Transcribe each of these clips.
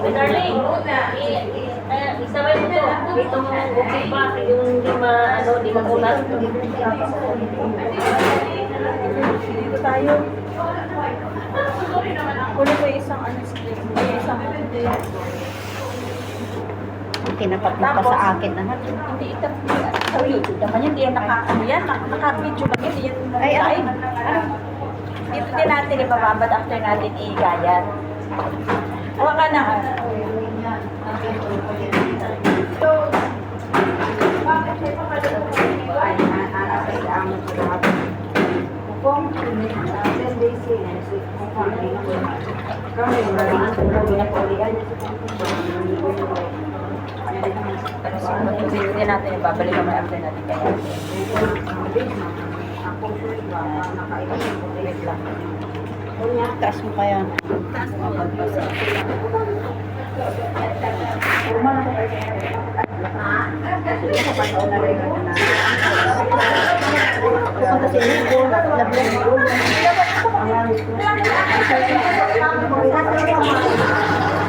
Darling, isabay mo to. Itong bukit pa, yung hindi ano, di makulat. Dito tayo. Kunin mo yung isang ano split. Isang Tinapat mo pa sa akin na natin. hindi ito. Sa YouTube naman yan. Hindi yan naka-video lang yan. Hindi yan Ay, live. Dito din natin ibababad after natin i-gayat. Huwag ka na. Hindi natin ibabalik naman after natin kaya. Wait lang. Taas mo pa yan. Taas mo magbasa. Pupunta sa inyo. Lablay mo.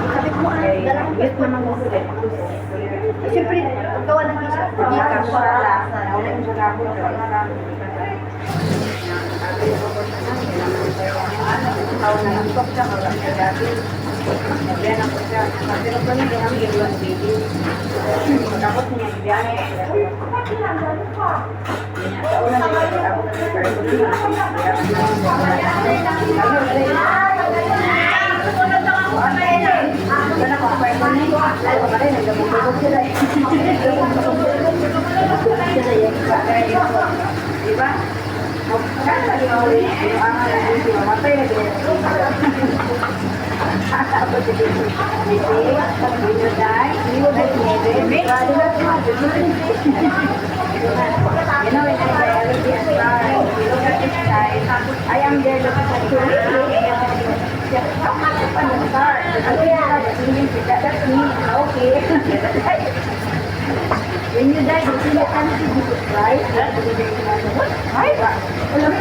Kapit mo ang dalawang bit mo ng gusto. Siyempre, gawa ng isa. Gcash. Diba? I am there looking at you. That's me. Okay. When you die, you see your country, Jesus Christ. Right? Alam mo,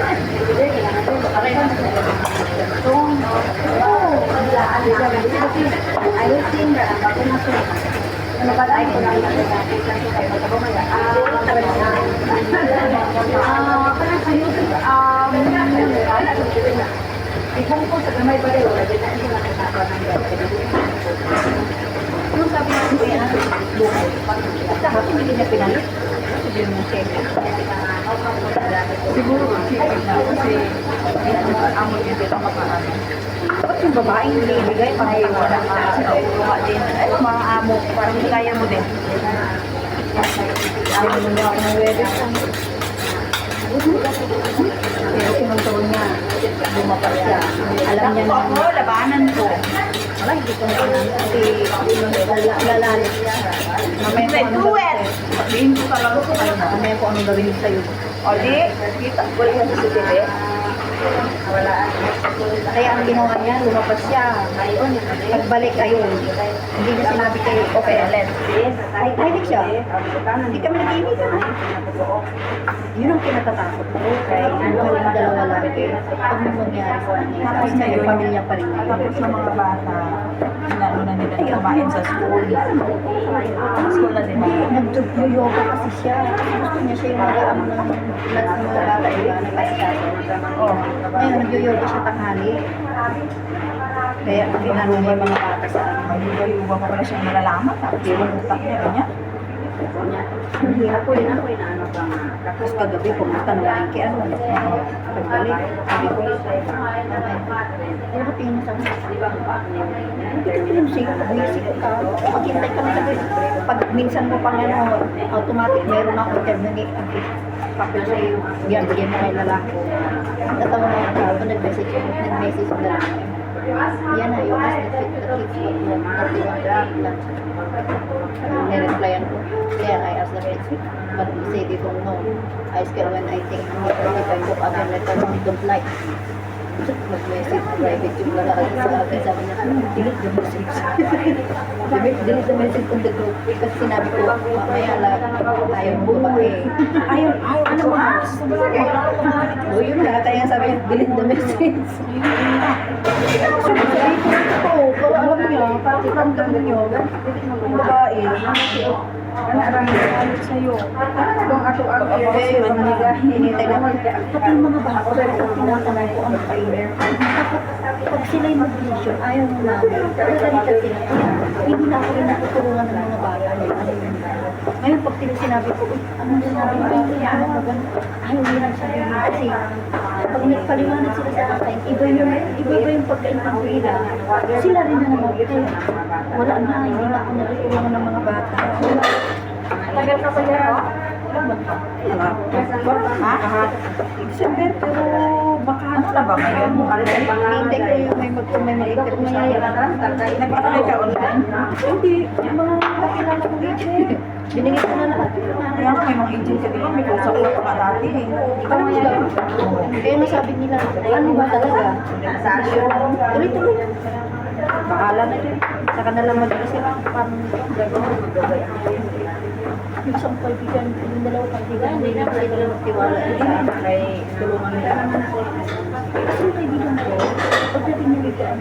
I will sing that. Ano ba tayo ko lang natin kasi kayo magkabumaya. Ikong ko sa gamay ba rin, wala din na ito nakasama ng yung sabi natin ko yan, at saka hindi niya pinalit. Sabi mo siya. Siguro, kasi amon niya dito makaano. Tapos yung babaeng nilibigay, pang wala ka din. Ay, mga amo, parang hindi kaya mo din. Ayaw mo niya ako ng wedding. Pero sinuntuon niya, lumapa siya. Alam niya na, labanan ko. Wala, hindi ko na kasi lalalit siya. Mamaya ko ano sabihin ko talaga sa kanya. Mamaya ko ano gawin sa'yo. O di, kita, wala yung CCTV. Wala. Kaya ang ginawa niya, lumabas siya. Ayun, nagbalik ayun. Hindi niya sinabi kayo, okay, let's. Ay, tahimik siya. Hindi kami nag-iimikan. Yun ang kinatatakot ko. Kaya yung dalawa lang. Pag may mangyari sa kanya, tapos ngayon, pamilya pa rin. Tapos sa mga bata, inano na nila kumain sa school. School na din. Nag-yoga kasi siya. Gusto niya siya yung mag-aamo ng mga bata iba na pasikaso. Ngayon, nag-yoga siya tanghali. Kaya pinano niya yung mga bata sa akin. Mag-yoga pa pala siyang malalaman. Tapos yung utak niya, ganyan. Hirap ko rin ako, inaano ka nga. Tapos kagabi, pumunta na lang kaya ano. Pagbalik, sabi ko, ano tingin sa mga? Hindi ko pinusig, pag-isig ka. Maghintay ka na sabi. Pag minsan mo pang ano, automatic meron ako terminate ang papel sa iyo. Yan, bigyan mo kay lalaki. Natawa na ako, nag-message na lang. Yan na, yung as the kids ko, 31 lang. Nireplyan ko. Kaya I asked the kids, but they say they don't know. I still when I think, if I book other letter, they don't like. Mag-message private yung lalaki sa akin. Sabi niya, delete the message. Delete the message on the group. Kasi sinabi ko, mamaya lang, ayaw mo ba eh. Ayaw, ano ba? O yun nga, kaya sabi niya, delete the message. Sabi ko, para alam niya, pati kang gano'n niyo, yung babae, Ano ang galit sa'yo? Kung ako ang eh, hinintay naman. Pati yung mga bata, tinatanay ko ang trainer. Pag sila'y mag-vision, ayaw mo namin. Nagalitan sila. Hindi na ako rin natutulungan ng mga bata. Ngayon, pag sinabi ko, ano sinabi ko, ayaw nila sabihin. Kasi, pag nagpaliwanag sila sa akin, iba yung pagkaintang nila. Sila rin na naman. Wala na, hindi na ako natutulungan ng mga bata. Tagal ka pa dyan, oh? Ha? December, pero baka ano na ba ngayon? Hintay ko yung may maliit na nag-apply ka online? Hindi, yung mga nakilala ko dito eh. Binigay ko na lahat. Kaya nga may mga agency, di ba? May kausap ko pa dati eh. Parang nila. Kaya nasabi nila, ano ba talaga? Tuloy-tuloy. Bahala na din. Saka na lang mag-isip. Parang yung isang kaibigan, yung dalawang kaibigan, hindi na kasi talaga magtiwala sa kay tulungan nila. Kasi yung kaibigan ko, pagdating ng ligaan,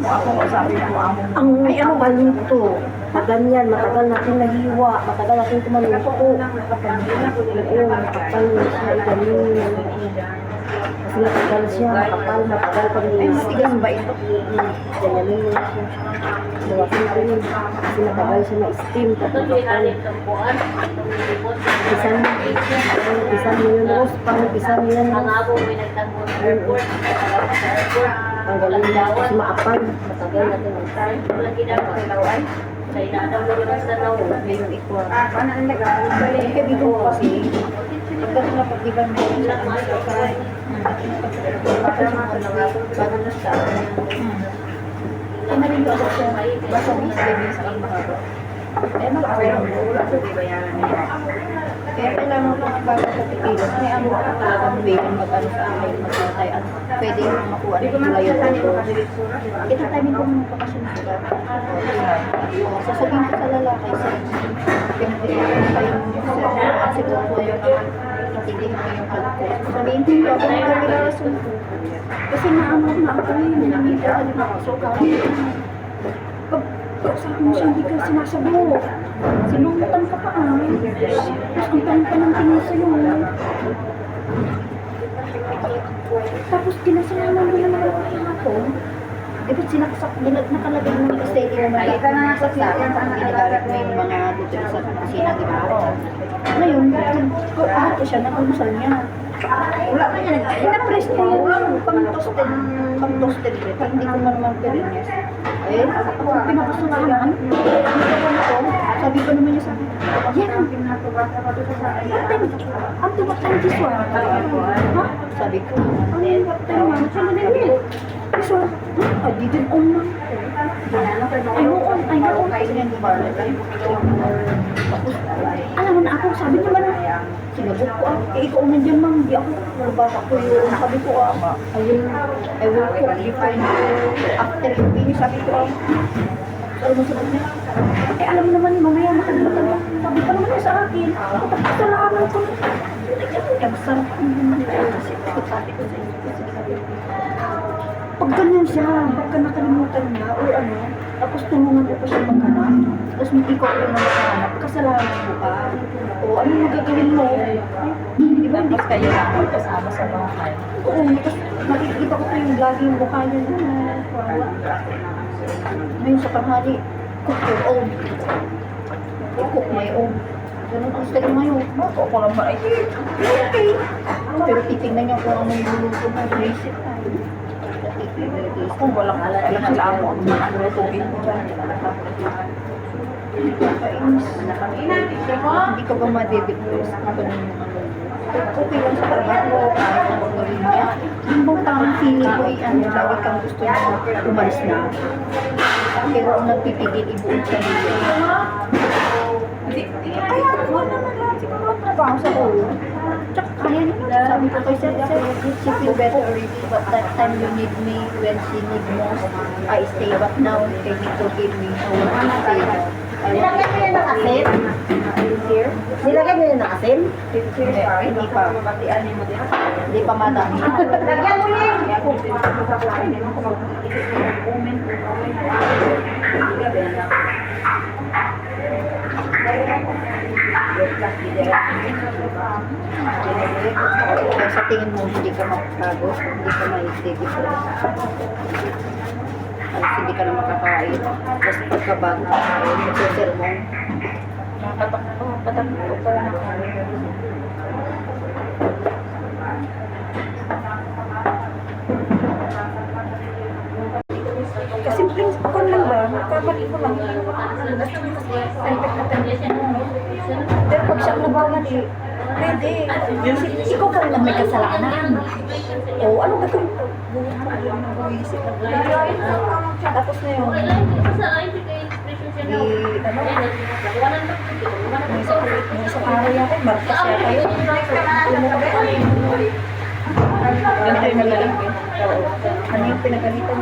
ako sabi ko, Ay, ano ba yun to? Ganyan, matagal natin nahiwa, matagal natin tumaluko. Oo, makapal siya, ganyan. Kasi matagal siya, matagal pa rin. ay, matigas ba ito? Ganyan yun siya. Luwasin ko yun. Kasi matagal siya na-steam. Ito yung alit ng buwan. Pisan mo yun, Rose. Pisan mo yun, Ang Rose. abo may nagtanggol sa airport. Sa airport. Tanggalin niya kasi maapal. Matagal natin mag-time. Walang ginagawa sa lawan. Sa inadaw mo rin ang sanaw. Mayroon ikaw. Paano ang nag-aaral? Yung kaibigan ko kasi, pagkat na pag-iban mo sa ano sa karay. Bago na siya. Ay, narinig ako siya. Basta may sabi sa ang mahaba. Eh, mag-aaral mo. Wala sa bayaran niya. Kaya kailangan ko bago sa pipilos. May ano ako talagang way mag-ano sa amin. Mag-atay at pwede yung makuha ng ngayon. Ito timing ko mga bakasyon sila. Sasabihin ko sa lalaki sa pinagpilihan pa yung siguro ko yung natitigil ko yung health ko. Sabihin ko yung ako ng kabilason ko. Kasi naamot na ako yun. Namita ka din ako. So, pag sabi mo siya, hindi ka sinasabo. Sinungutan ka pa tapos ang taon pa ng tingin sa'yo. Tapos kinasalanan mo naman ako kahapon. Eh, ba't sinaksak, nakalagay mo yung steady mo na ka na sa akin, ginagalit mo yung mga dito sa kusina, di ba? Ngayon, ako siya, nakumusal niya. Wala pa niya, na-press ko yung pang-toasted bread, hindi ko naman perinyas. Eh, ako pinakasalanan, sabi ko naman niya sa akin, yan, Ante, what time this one? Ha? Sabi ko, what time man? Sabi na niya, this one, I didn't on na. I know on. Alam mo na ako, sabi ko man, sinagot ko ikaw nandiyan man, hindi ako, bata ko yun, sabi ko I will cook you for you after you finish, sabi ko alam mo sabi niya, alam mo naman, mamaya makalimutan mo, sabi ka naman niya sa akin, kasalanan ko na, nagsarap ko naman kasi sabi ko sa inyo, pag ganyan siya, pagka nakalimutan niya, o ano, tapos tulungan ko pa siya maghanap, tapos hindi ko yung nakahanap, kasalanan ko ka, o ano magagawin mo? Di ba hindi kayo lang kasama sa bahay? Oo, tapos makikita ko pa yung laging mukha niya na, ngayon sa tanghali, cook your own. Cook my own. Ganun ang style ngayon. Ako lang ba? Okay. Pero titignan niya kung ano yung luluto mo. Basic tayo. Kung walang alam sa amo, ang mga tubig mo dyan. Hindi ka ba ma-depress? Okay lang sa trabaho, kahit na gawin niya. Yung bang tamang feeling ko, lagi kang gusto niya umalis na. Pero ang nagpipigil, ibuong sa nila. Kaya wala naman lahat siguro ang trabaho sa ulo. Tsaka Ayun, sabi ko kay Sir, she feel better already, but that time you need me when she need most, I stay, but now they need to give me, I want to stay now. Nilagay mo yan ng asin? Here? Nilagay mo yan ng asin? Hindi pa. Hindi pa madami. Lagyan mo yan! Kung sa tingin mo hindi ka makapagod, hindi ka ma-deliver. Alas hindi ka na makakain. Basta pagkabago ka kain, mag-sir mo. Patakbo pa lang ako. Kasi please, kung lang ba, kakalik mo lang. Pero pag siya nagkamali, pwede. Ikaw ka rin ang may kasalanan. O, ano ba ito? Tapos na yun. May isang araw yata, markas yata yun. Ganito yung nagaling ko. Ano yung pinagalitan,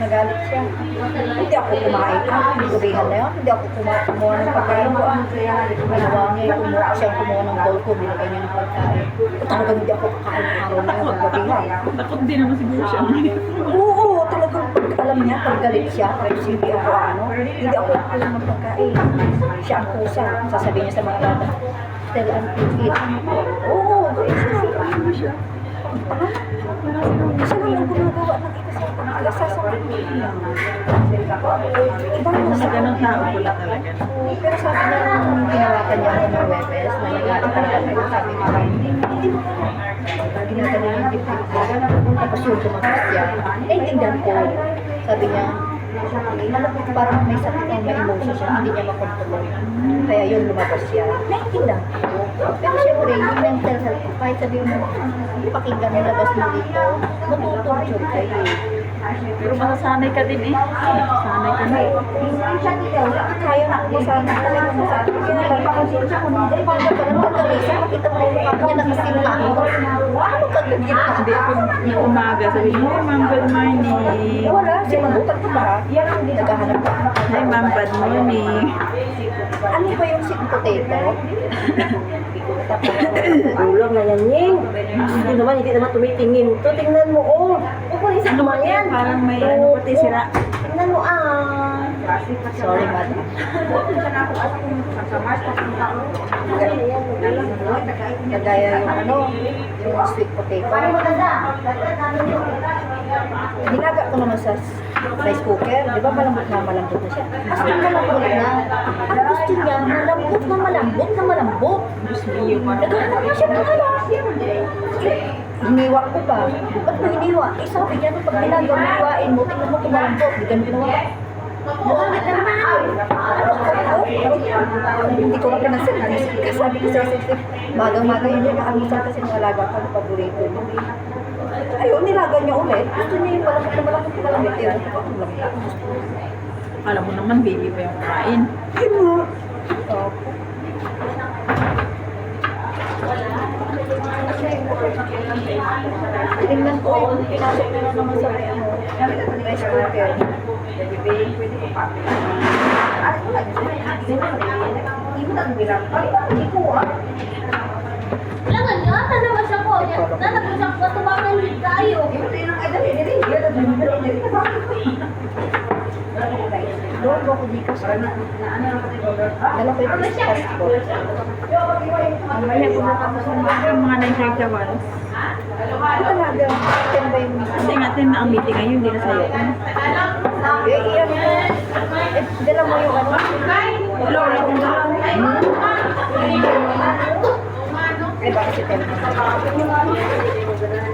nagalit siya. Hindi ako kumain. Sabihan na yun, hindi ako kumuha ng pagkain ko. Ginawa niya, siyang kumuha ng bowl ko, binigay niya ng pagkain. Talagang hindi ako kakain ng araw na yun, gabihan. Takot din naman siguro siya. Oo, talagang pag alam niya, pag galit siya, tapos hindi ako hindi ako kulang ng pagkain. Siya ang kusa, sasabihin niya sa mga bata, tell Auntie Kit. Oo, siya. Isa lang ang gumagawa ng ikasasakit niya. Ibang Sa ganang tao, wala talaga. pero sabi niya nung ginawakan niya ako ng Webes, na nagalit talaga kayo, sabi niya, hindi mo ginagano yung dipdip ko. Tapos yung tumakas niya, naiintindihan ko. Sabi niya, malapit parang may sakit ang may emotion siya, hindi niya makontrol. Kaya yun lumabas siya. Naiintindihan ko. Pero syempre, yung mental health ko, kahit sabihin mo, pakinggan mo labas mo dito, matutulog kayo. Pero masasanay ka din eh. Sanay ka na. Kaya na masanay talaga masanay. Kaya lang pakasensya ko hindi. Paano pa lang pagkalisa, makita mo yung mukha niya nakasimpa ako. Ano ka gagawin ka? Hindi, pag yung umaga, sabi mo, "Hi ma'am, good morning." Wala, si Mabutan ko ba? Naghahanap ka. Hi ma'am, good morning. Ano ba yung sweet potato? Ulam na yan, Ying. Hindi naman tumitingin. To, tingnan mo, oh. Pupulis naman yan. Parang may ano pati sira. Tingnan mo, ah. Sorry, madam. Kagaya yung ano, yung sweet potato. Nilaga ko naman sa rice cooker. Di ba malambot na siya? Basta malambot na. Ang gusto niya, malambot. Naghahanap na siya ng ano. Hiniwa ko pa. Ba't mo hiniwa? Eh sabi niya, pag nilaga mo, hiwain mo, tingnan mo kung malambot. Di ganun ginawa. Mukhangit na naman. Hindi ko mapanasal. Sabi ko sa isip, magang-maga yun yung almusal kasi ng alaga ko, paborito mo. Ayun, nilaga niya ulit. Gusto niya yung malambot na malambot. Yun, Alam mo naman, baby pa yung kain. ay mo. Tingnan ko yung pinasok na naman sa rice cooker. Kailangan nga, naman siya ko. Nanagusak ko, tumakan din tayo. Doon ko ko dito sa dala ko yung passport. Mamaya pumunta ko sa mga 9:30 ones. Ito talaga, ten ba yung Kasi nga, na ang meeting ngayon, hindi na sa'yo. iyan mo. Dala mo yung ano? Wala kong dala. Ay, bakit si Ten?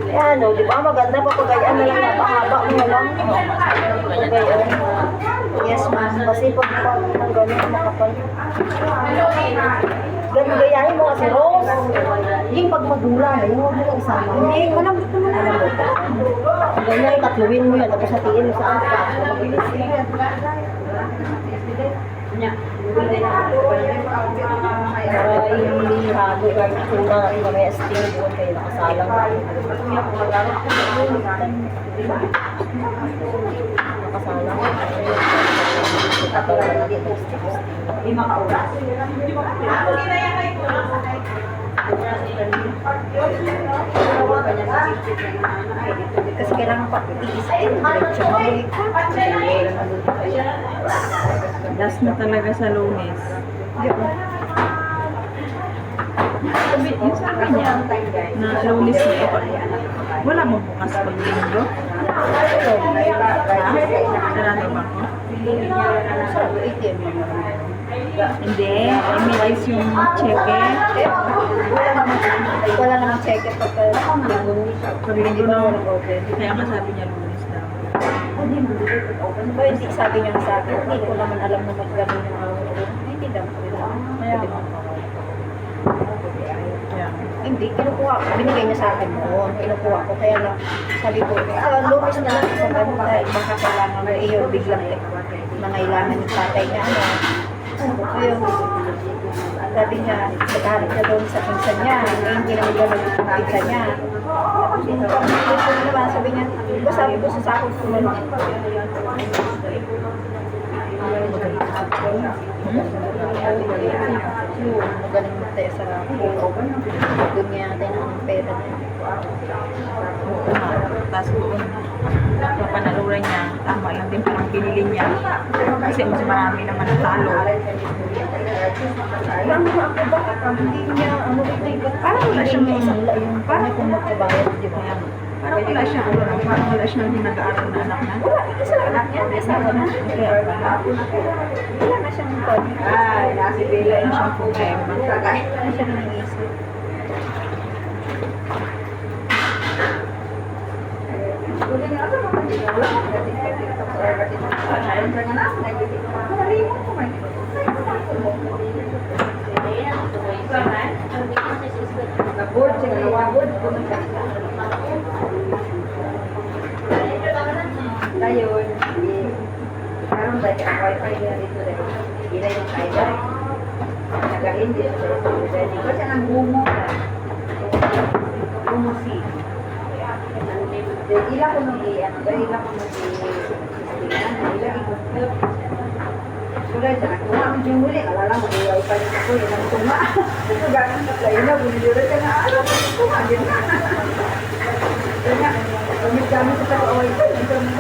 Yan, oh, di ba? Maganda papagayaan na lang. Napahaba mo lang. Papagayaan. Yes, ma'am. Kasi pag ng gano'n makapal. Ganun gayahin mo kasi Rose. Yung pag magula na, yung huwag mo lang isama. Hindi, malambot naman alam mo. Ganyan, tatluin mo yan. Tapos hatiin mo sa angka. Para hindi hago kahit una natin mamaya sting doon kayo nakasalang. Nakasalang. Kasi kailangan pa iisipin. Diretso mabalik. Last na talaga sa Lunes. Yung sabi niya, na Lunes na ito. Wala mo bukas pag linggo? Sarado ba ko? Sarap, ATM naman. Hindi. I mean is yung cheque. Wala namang check it pagka Pag linggo na. Kaya nga sabi niya Lunes daw. Ba, hindi sabi niya sa akin, hindi ko naman alam na mag-gano'n yung araw ko. Hindi dapat ko lang. Yeah. Hindi, kinukuha ko. Binigay niya sa akin noon. Kinukuha ko. Kaya lang, sabi ko, lumis na lang sa ano dahil baka kailangan mo iyo biglang nangailangan yung tatay niya. Ayun. Sabi niya, naghahanap na doon sa pinsan niya. Hindi naman gano'n yung pinsan niya. Sabi niya, sabi ko sa sakot ko naman. Magaling mo tayo sa doon nga tayo ng pera niya. Oo nga. Tapos doon, papanaluran niya, tama lang din parang binili niya. Kasi mas marami naman natalo. Parang ako ba? Hindi niya, ano ba ito? Parang wala siyang isang yung parang kung magkabayad, di ba? Parang wala siya, parang wala siyang nag-aaral na anak na. Wala, ito sa anak niya, may asawa na. Kaya pala. Wala na siyang pwede. Nasi Bella yung siyang problema. Wala na siya nangisip. Ayun, parang dahil ang wifi niya dito rin, ila yung kaya. Nagahin dito sa dahil ko siya ng gumo. Gumo si. Ila ko nung iyan, ila ko nung iyan, ila ikot. Sudah siya, kung ako yung muli, alala mo, yung wifi niya ako, yun ang tunga. Ito ganun na tayo na, bunilura ka na, alam mo, tunga din na. Kaya, gamit sa wifi, ito na.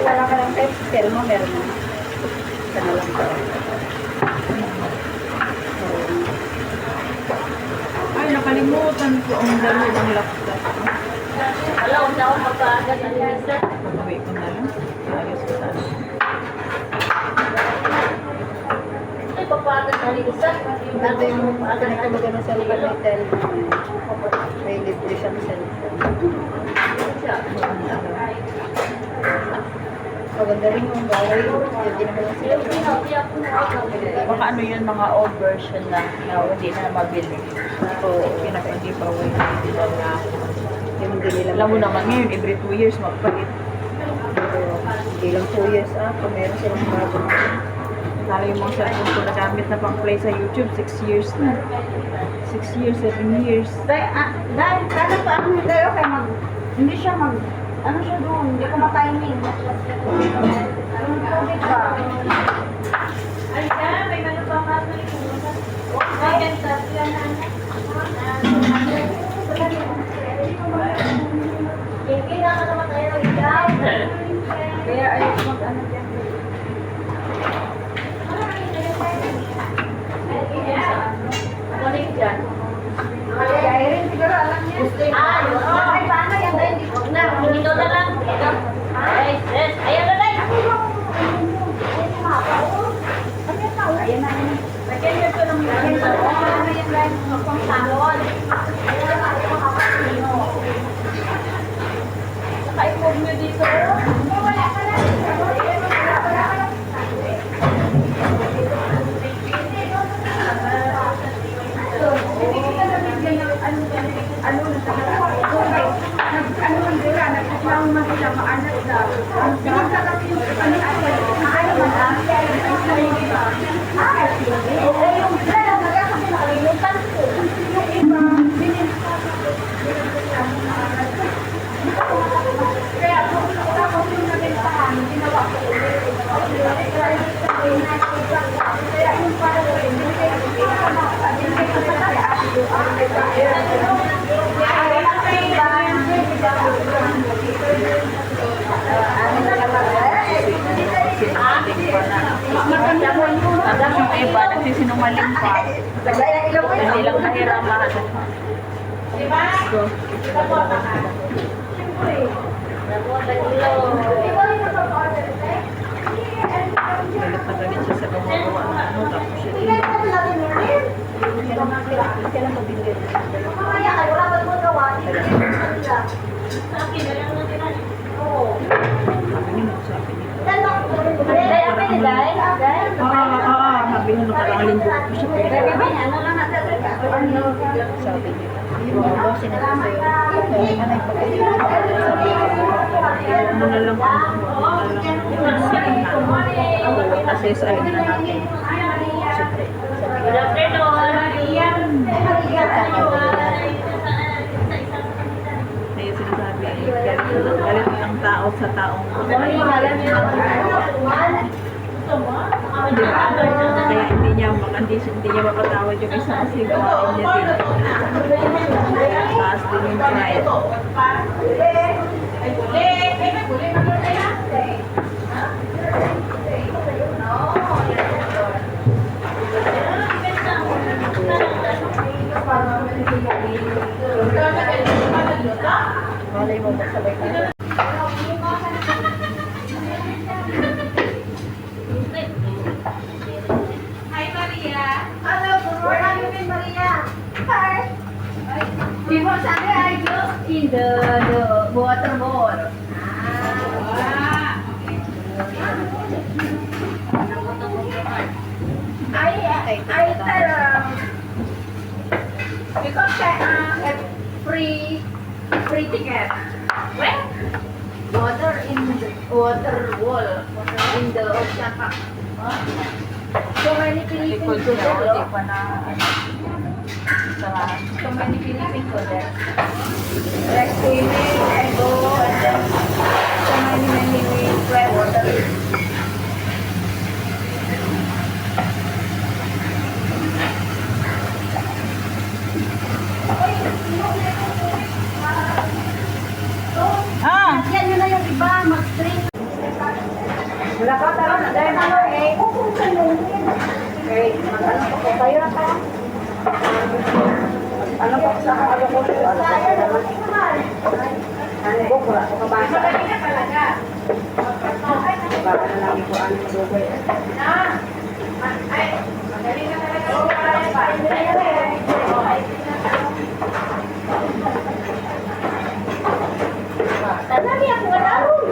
Wala ka ng text, pero mo meron na. Isa na lang ka. Ay, nakalimutan ko ang dalo ng laptop. Wala, huwag na ako magpaagat ng visa. Pag-uwi ko na lang. Ayos ko sana. Ay, pagpaagat ng visa. Ito yung pinagkamaga ng cellphone may telephone. May libre siyang cellphone. Maganda rin yung bawal. Hindi naman yung cellphone. Baka ano yun, mga old version na hindi na mabili. Oo. Hindi pa hindi na. Yung hindi nila. Alam mo naman ngayon, every 2 years magpalit. Hindi lang 2 years kung meron silang bago. Lalo yung mga cellphone ko nagamit na pang play sa YouTube, 6 years na. 6 years, 7 years. Dahil, kada pa ako tayo kaya hindi siya ano siya doon, hindi ko ma-timing. Anong tubig ba? Ay, may manupang Okay, kailangan naman tayo ikaw. Kaya ayos mag-ano dyan. Kulik dyan. Kaya rin siguro alam niya. Ay, paano yan dahil hindi ko na, dito na lang. Dito. Ay, yes. Ayan na lang. Ayan na. Lagyan niyo ito ng lagyan ito. Ano yan dahil pang salon. Naka-improve nyo dito. Wala ka na. Wala ka na. Tapos yung iba, nagsisinungaling pa. Taglay ng ilaw ko Hindi lang nahirapan. Namuha tagilo. Galit na galit siya sa gumagawa. Ano, tapos siya. Kailan mabili? Sabi niya, nagsabi niya. Day, apa ni Day? Day? Sabi niya, nakarang linggo ko siya pera. Sabi niya. Yung mga boss, sinabi sa'yo, kaya ka na ipagkailangan ka na sabi ko. Ano na lang, kasi sa ayun na natin. Good afternoon. Kaya sinasabi, galit ng tao sa taong diba? Kaya hindi niya mapatawad yung isa kasi gawain niya din. Taas din yung pride. Malay mo, magsabay tayo. Before Sunday, I go in the water bowl. I tell because I have free ticket. Where? Water in the water wall in the ocean park. So many Philippines go Likod niya, there. hindi pa na sarahan. So many Philippines go there. Like swimming and go and then so many fresh water. Yan yun na yung iba, mag-string. Wala ka tara na dahil ano eh. Okay, mag-ano po kayo na tayo. Ano po sa ano po sa ano po wala ko kabasa. Para na lang ko ano po ko. Ay, magaling na talaga. Tanabi ako wala ron.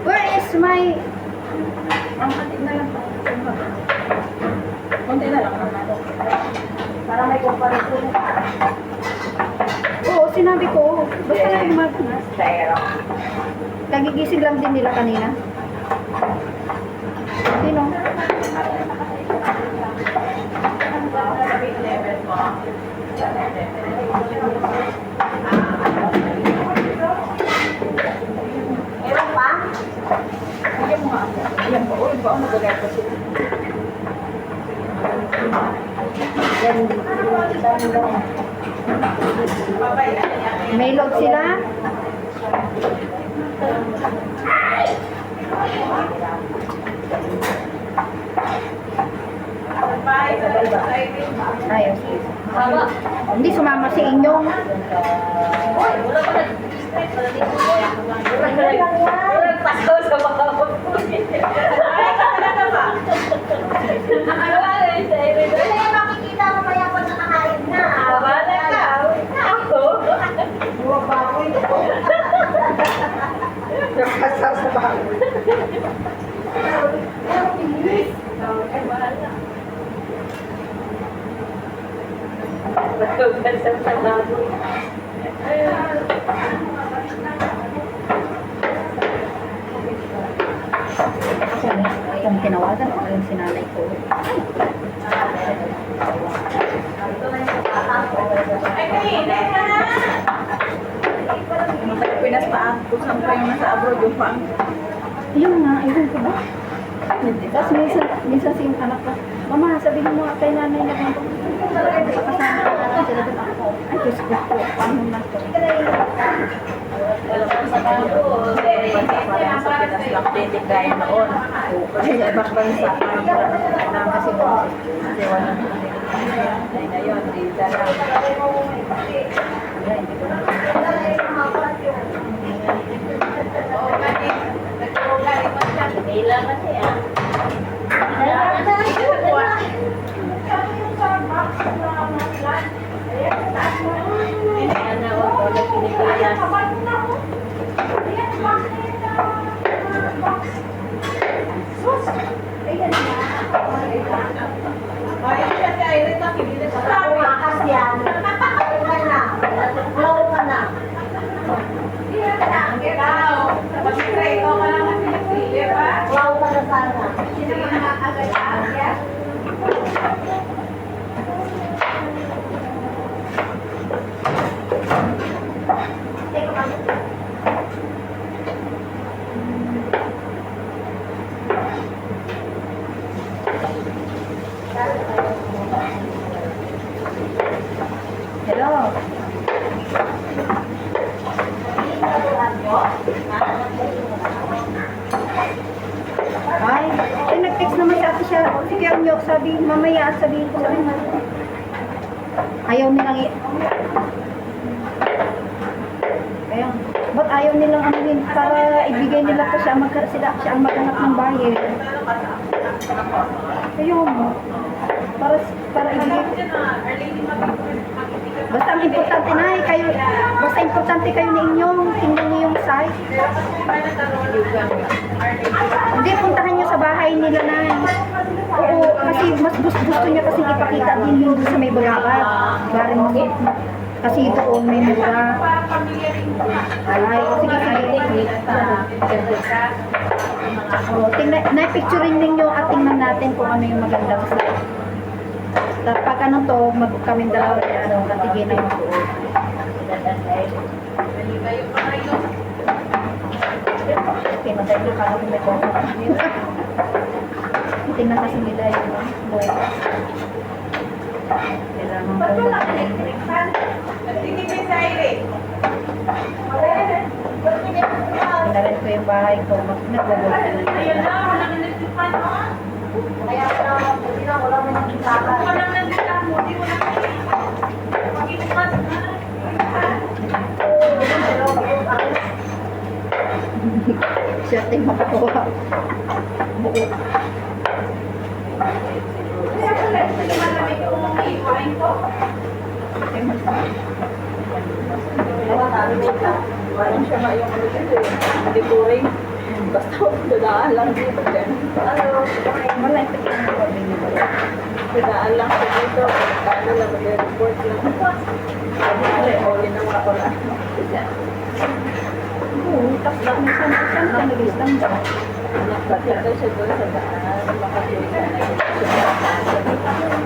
Where is my... Konti na lang naman. Para may comparison. Oo, sinabi ko. Basta na yung mag... Pero Nagigising lang din nila kanina. Sino? meron pa? Ayan po, ulit po ako nagagay po sila. May load sila? Ayos. Haba. Hindi sumama si Inyong. Uy, wala pa nag-stress. Wala dito. Wala pasaw sa mga Kaya makikita mo ba yan kung nakakain na? Wala ka. Ako. Huwag baboy. Nakasaw sa baboy. Kung tinawagan ko yung sinanay ko. Ay, kanina. paan. Kung saan pa yung nasa abroad yung paan. Yun nga, ewan ko ba? Tapos minsan si anak ko, Mama, sabihin mo nga kay nanay na kung kasama natin sila doon ako. Ay, Diyos ko po, paano na to? Alam mo sa kanto, parang sa Pinas lang din gaya noon. Kasi sa ibang bansa, parang na kasi mo, kasi walang ay na yun, dito lang. Ayan, hindi ko na. Kailan kasi ah. Ano ako na Pilipinas. Hello? Ay, nag-text naman si ate siya. Sige, Anyo, sabi, mamaya at sabihin ko sabi na. Ayaw nilang Kaya, ba't ayaw nilang anuhin para ibigay nila po siya, siya ang maghanap ng bayan. Ayaw mo. Para ibigay. Basta ang importante na kayo, basta importante kayo na inyong tingnan niyo yung site. Hindi, puntahan niyo sa bahay nila na. Oo, kasi mas gusto niya kasi ipakita din yung sa may bagabat. Bari mo. Kasi doon may mura. Ay, sige, sige. Na-picturing ninyo at tingnan natin kung ano yung magandang site. Tapos pag ano to, kami dalawa na katigin ang magbuo. Okay, matay na ka kung may koko. Tingnan kasi nila yung buo. Kailangan ko Pinarin ko yung bahay ko. Nagbabulat na nila. Kaya wala mo nang kitaka. Siya ting makakuha. Buo. Parang siya nga yung hindi turing. Basta dadaan lang dito. Malapit yung recording niyo. Dadaan lang siya dito. Kano lang mag-report lang. Sabi ko, huli na mga pala. Oo, tapos saan ka nag-isang ba? Nakakita siya doon sa daan. Makakita na yun.